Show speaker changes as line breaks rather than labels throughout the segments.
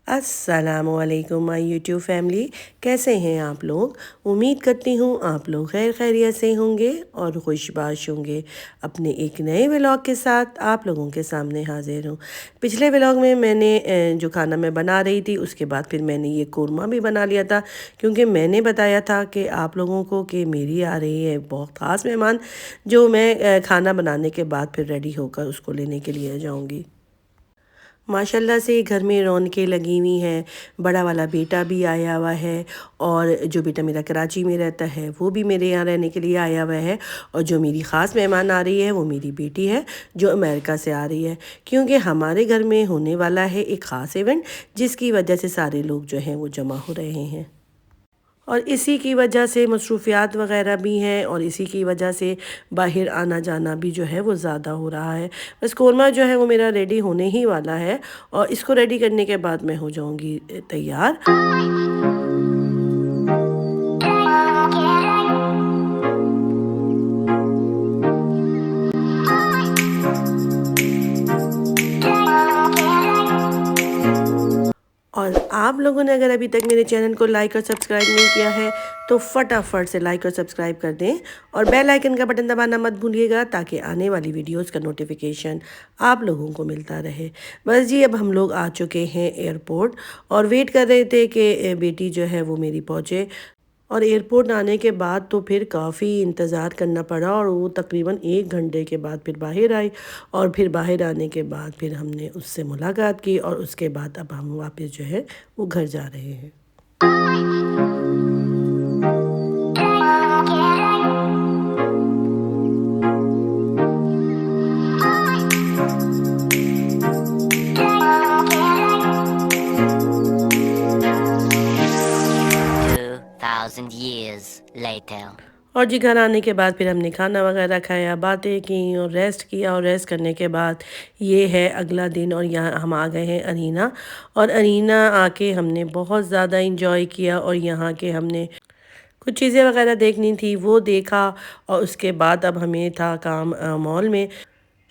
अस्सलामुअलैकुम my YouTube family. कैसे हैं आप लोग? उम्मीद करती हूँ आप लोग खैर खैरियत से होंगे और खुशबाश होंगे। अपने एक नए व्लॉग के साथ आप लोगों के सामने हाजिर हूँ। पिछले व्लॉग में मैंने जो खाना मैं बना रही थी उसके बाद फिर मैंने ये कोरमा भी बना लिया था, क्योंकि मैंने बताया था कि आप लोगों को कि मेरी आ रही है बहुत ख़ास मेहमान, जो मैं खाना बनाने के बाद फिर रेडी होकर उसको लेने के लिए जाऊँगी। माशाल्लाह से घर में रौनकें लगी हुई हैं। बड़ा वाला बेटा भी आया हुआ है और जो बेटा मेरा कराची में रहता है वो भी मेरे यहाँ रहने के लिए आया हुआ है। और जो मेरी ख़ास मेहमान आ रही है वो मेरी बेटी है जो अमेरिका से आ रही है, क्योंकि हमारे घर में होने वाला है एक ख़ास इवेंट, जिसकी वजह से सारे लोग जो हैं वो जमा हो रहे हैं। और इसी की वजह से मसरूफ़ियात वग़ैरह भी हैं और इसी की वजह से बाहर आना जाना भी जो है वो ज़्यादा हो रहा है। बस कोरमा जो है वो मेरा रेडी होने ही वाला है और इसको रेडी करने के बाद मैं हो जाऊँगी तैयार। और आप लोगों ने अगर अभी तक मेरे चैनल को लाइक और सब्सक्राइब नहीं किया है तो फटाफट से लाइक और सब्सक्राइब कर दें और बेल आइकन का बटन दबाना मत भूलिएगा, ताकि आने वाली वीडियोस का नोटिफिकेशन आप लोगों को मिलता रहे। बस जी, अब हम लोग आ चुके हैं एयरपोर्ट और वेट कर रहे थे कि बेटी जो है वो मेरी पहुँचे। और एयरपोर्ट आने के बाद तो फिर काफ़ी इंतज़ार करना पड़ा और वो तकरीबन 1 घंटे के बाद फिर बाहर आई। और फिर बाहर आने के बाद फिर हमने उससे मुलाकात की और उसके बाद अब हम वापस जो है वो घर जा रहे हैं।
2,000 years later.
और जी, घर आने के बाद फिर हमने खाना वगैरह खाया, बातें की और रेस्ट किया। और रेस्ट करने के बाद ये है अगला दिन और यहाँ हम आ गए हैं अरीना। और अरीना आके हमने बहुत ज़्यादा इंजॉय किया और यहाँ के हमने कुछ चीज़ें वगैरह देखनी थी वो देखा। और उसके बाद अब हमें था काम मॉल में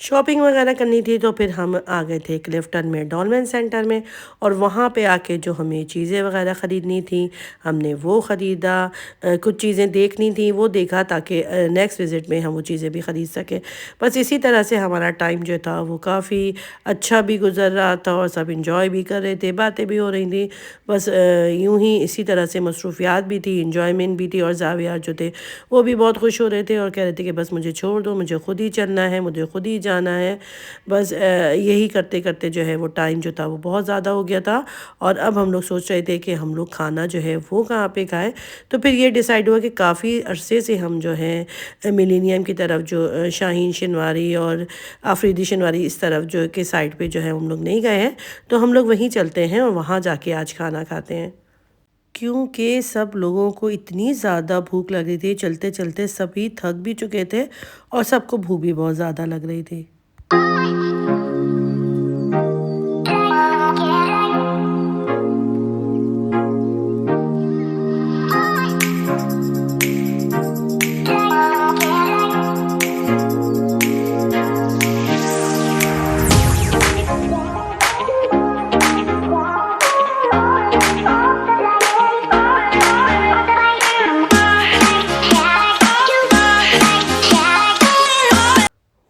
शॉपिंग वगैरह करनी थी, तो फिर हम आ गए थे क्लिफ्टन में, डॉलमेन सेंटर में। और वहाँ पे आके जो हमें चीज़ें वगैरह ख़रीदनी थी हमने वो ख़रीदा। कुछ चीज़ें देखनी थी वो देखा, ताकि नेक्स्ट विज़िट में हम वो चीज़ें भी ख़रीद सकें। बस इसी तरह से हमारा टाइम जो था वो काफ़ी अच्छा भी गुज़र रहा था और सब इंजॉय भी कर रहे थे, बातें भी हो रही थी। बस यूँ ही इसी तरह से मसरूफ़ियात भी थी, इंजॉयमेंट भी थी। और ज़ावियात जो थे वो भी बहुत खुश हो रहे थे और कह रहे थे कि बस मुझे छोड़ दो, मुझे खुद ही चलना है, मुझे खुद ही जाना है। बस यही करते करते जो है वो टाइम जो था वो बहुत ज़्यादा हो गया था। और अब हम लोग सोच रहे थे कि हम लोग खाना जो है वो कहाँ पे खाएं। तो फिर ये डिसाइड हुआ कि काफ़ी अरसे से हम जो है मिलेनियम की तरफ, जो शाहीन शनवारी और आफरीदी शनवारी इस तरफ जो के साइड पे जो है हम लोग नहीं गए हैं, तो हम लोग वहीं चलते हैं और वहाँ जाके आज खाना खाते हैं। क्योंकि सब लोगों को इतनी ज़्यादा भूख लग रही थी, चलते चलते सभी थक भी चुके थे और सबको भूख भी बहुत ज़्यादा लग रही थी।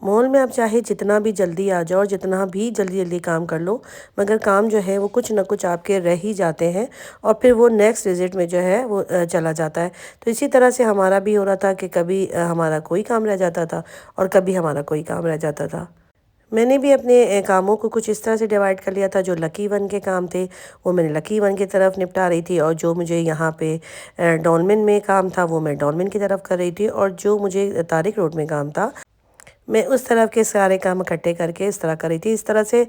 मॉल में आप चाहे जितना भी जल्दी आ जाओ और जितना भी जल्दी जल्दी काम कर लो, मगर काम जो है वो कुछ ना कुछ आपके रह ही जाते हैं और फिर वो नेक्स्ट विज़िट में जो है वो चला जाता है। तो इसी तरह से हमारा भी हो रहा था कि कभी हमारा कोई काम रह जाता था और कभी हमारा कोई काम रह जाता था। मैंने भी अपने कामों को कुछ इस तरह से डिवाइड कर लिया था। जो लकी वन के काम थे वो मैंने लकी वन की तरफ निपटा रही थी, और जो मुझे यहाँ पे डॉलमेन में काम था वो मैं डॉलमेन की तरफ कर रही थी, और जो मुझे तारिक रोड में काम था मैं उस तरफ के सारे काम इकट्ठे करके इस तरह कर रही थी। इस तरह से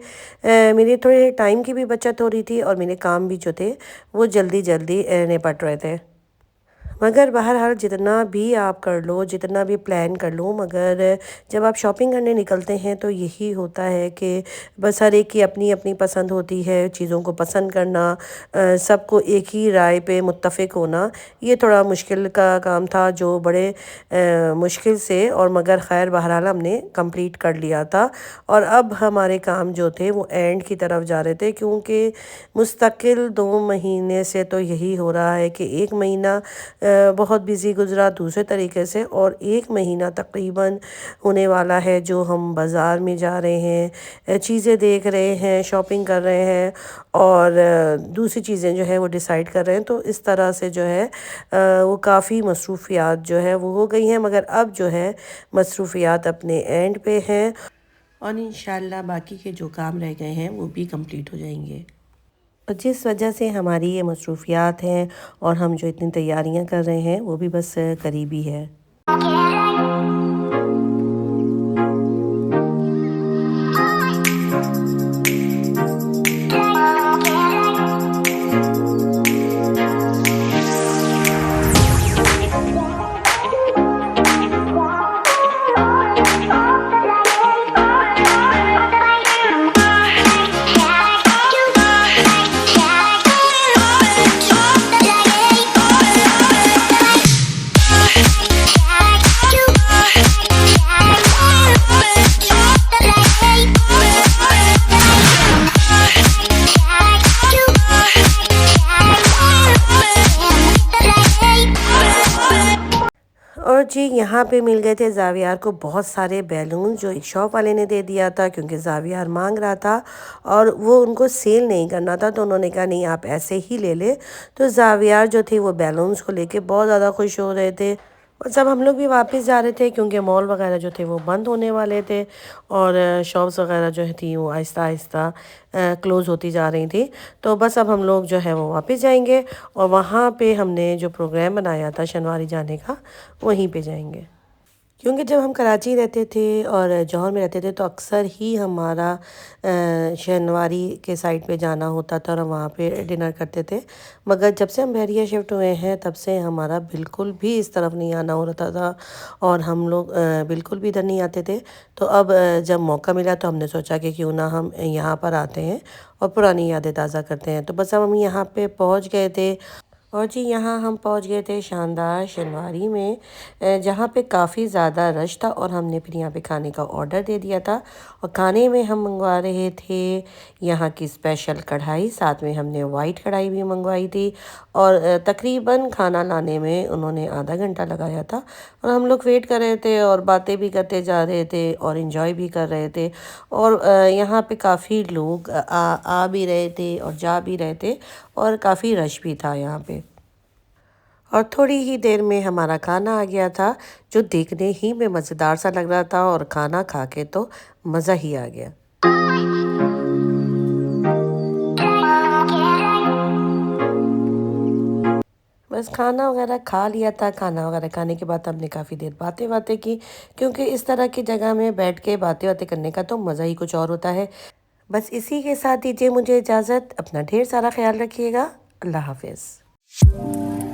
मेरे थोड़े टाइम की भी बचत हो रही थी और मेरे काम भी जो थे वो जल्दी जल्दी निपट रहे थे। मगर बहरहाल जितना भी आप कर लो, जितना भी प्लान कर लो, मगर जब आप शॉपिंग करने निकलते हैं तो यही होता है कि बस हर एक की अपनी अपनी पसंद होती है, चीज़ों को पसंद करना, सबको एक ही राय पे मुत्तफ़िक होना, ये थोड़ा मुश्किल का काम था जो बड़े मुश्किल से और मगर ख़ैर बहरहाल हमने कंप्लीट कर लिया था। और अब हमारे काम जो थे वो एंड की तरफ जा रहे थे, क्योंकि मुस्तकिल 2 महीने से तो यही हो रहा है कि 1 महीना बहुत बिज़ी गुज़रा दूसरे तरीके से, और 1 महीना तकरीबन होने वाला है जो हम बाज़ार में जा रहे हैं, चीज़ें देख रहे हैं, शॉपिंग कर रहे हैं और दूसरी चीज़ें जो है वो डिसाइड कर रहे हैं। तो इस तरह से जो है वो काफ़ी मसरूफ़ियात जो है वो हो गई हैं, मगर अब जो है मसरूफ़ियात अपने एंड पे हैं और इंशाल्लाह बाकी के जो काम रह गए हैं वो भी कंप्लीट हो जाएंगे। और जिस वजह से हमारी ये मसरूफ़ियात हैं और हम जो इतनी तैयारियां कर रहे हैं वो भी बस करीबी है। और जी यहाँ पे मिल गए थे ज़ावियार को बहुत सारे बैलून जो एक शॉप वाले ने दे दिया था, क्योंकि ज़ावियार मांग रहा था और वो उनको सेल नहीं करना था, तो उन्होंने कहा नहीं आप ऐसे ही ले ले। तो ज़ावियार जो थे वो बैलून्स को लेके बहुत ज़्यादा खुश हो रहे थे। और जब हम लोग भी वापस जा रहे थे, क्योंकि मॉल वगैरह जो थे वो बंद होने वाले थे और शॉप्स वगैरह जो थी वो आहिस्ता आहिस्ता क्लोज़ होती जा रही थी, तो बस अब हम लोग जो है वो वापस जाएंगे और वहाँ पे हमने जो प्रोग्राम बनाया था शनिवारी जाने का वहीं पे जाएंगे। क्योंकि जब हम कराची रहते थे और जौहर में रहते थे तो अक्सर ही हमारा शनिवारी के साइड पे जाना होता था और हम वहाँ पे डिनर करते थे। मगर जब से हम बहरिया शिफ्ट हुए हैं तब से हमारा बिल्कुल भी इस तरफ नहीं आना हो रहा था और हम लोग बिल्कुल भी इधर नहीं आते थे। तो अब जब मौका मिला तो हमने सोचा कि क्यों ना हम यहाँ पर आते हैं और पुरानी यादें ताज़ा करते हैं। तो बस अब हम यहाँ पे पहुँच गए थे और जी यहाँ हम पहुँच गए थे शानदार शनिवारी में, जहाँ पे काफ़ी ज़्यादा रश था और हमने फिर यहाँ पे खाने का ऑर्डर दे दिया था। और खाने में हम मंगवा रहे थे यहाँ की स्पेशल कढ़ाई, साथ में हमने वाइट कढ़ाई भी मंगवाई थी और तकरीबन खाना लाने में उन्होंने आधा घंटा लगाया था और हम लोग वेट कर रहे थे और बातें भी करते जा रहे थे और इन्जॉय भी कर रहे थे। और यहाँ पे काफ़ी लोग आ भी रहे थे और जा भी रहे थे और काफ़ी रश भी था यहाँ पे। और थोड़ी ही देर में हमारा खाना आ गया था जो देखने ही में मज़ेदार सा लग रहा था और खाना खा के तो मज़ा ही आ गया। बस खाना वगैरह खा लिया था। खाना वगैरह खाने के बाद हमने काफ़ी देर बातें बातें की, क्योंकि इस तरह की जगह में बैठ के बातें बातें करने का तो मज़ा ही कुछ और होता है। बस इसी के साथ दीजिए मुझे इजाज़त। अपना ढेर सारा ख्याल रखिएगा। अल्लाह हाफिज़।